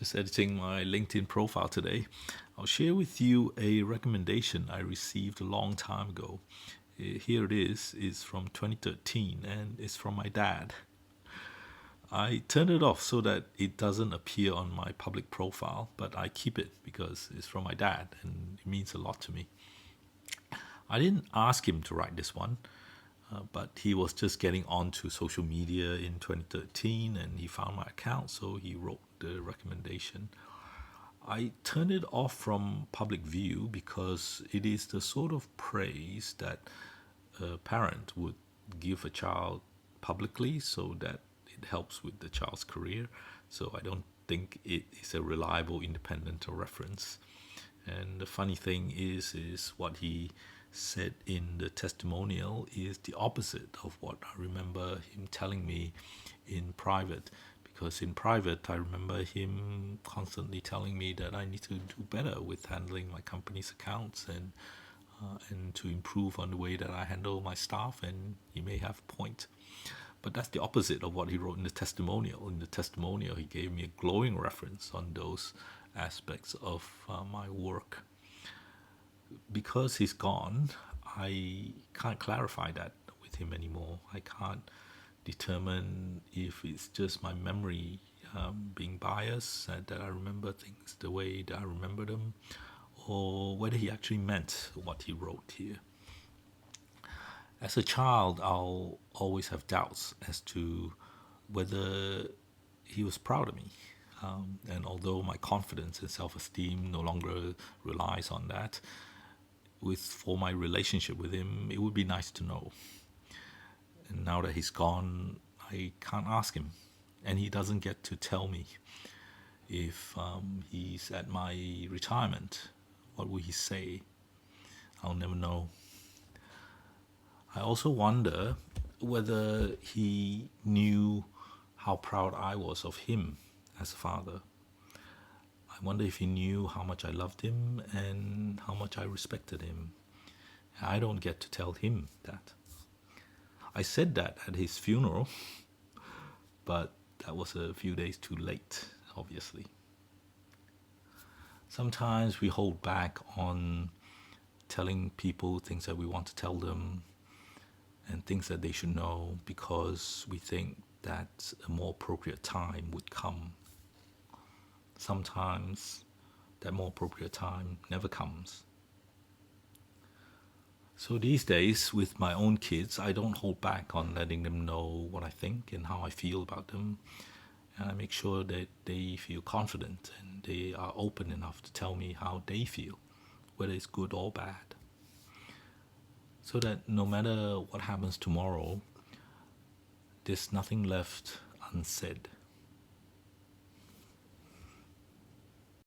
Just editing my LinkedIn profile today. I'll share with you a recommendation I received a long time ago. Here it is. It's from 2013 and it's from my dad. I turned it off so that it doesn't appear on my public profile, but I keep it because it's from my dad and it means a lot to me. I didn't ask him to write this one, but he was just getting onto social media in 2013 and he found my account, so he wrote the recommendation. I turned it off from public view because it is the sort of praise that a parent would give a child publicly so that it helps with the child's career. So I don't think it is a reliable independent reference. And the funny thing is what he said in the testimonial is the opposite of what I remember him telling me in private. Because in private, I remember him constantly telling me that I need to do better with handling my company's accounts and to improve on the way that I handle my staff. And he may have a point. But that's the opposite of what he wrote in the testimonial. In the testimonial, he gave me a glowing reference on those aspects of my work. Because he's gone, I can't clarify that with him anymore. I can't determine if it's just my memory being biased, that I remember things the way that I remember them, or whether he actually meant what he wrote here. As a child, I'll always have doubts as to whether he was proud of me. And although my confidence and self-esteem no longer relies on that, for my relationship with him, it would be nice to know. And now that he's gone, I can't ask him. And he doesn't get to tell me if he's at my retirement. What will he say? I'll never know. I also wonder whether he knew how proud I was of him as a father. I wonder if he knew how much I loved him and how much I respected him. I don't get to tell him that. I said that at his funeral, but that was a few days too late, obviously. Sometimes we hold back on telling people things that we want to tell them and things that they should know because we think that a more appropriate time would come. Sometimes that more appropriate time never comes. So these days, with my own kids, I don't hold back on letting them know what I think and how I feel about them. And I make sure that they feel confident and they are open enough to tell me how they feel, whether it's good or bad. So that no matter what happens tomorrow, there's nothing left unsaid.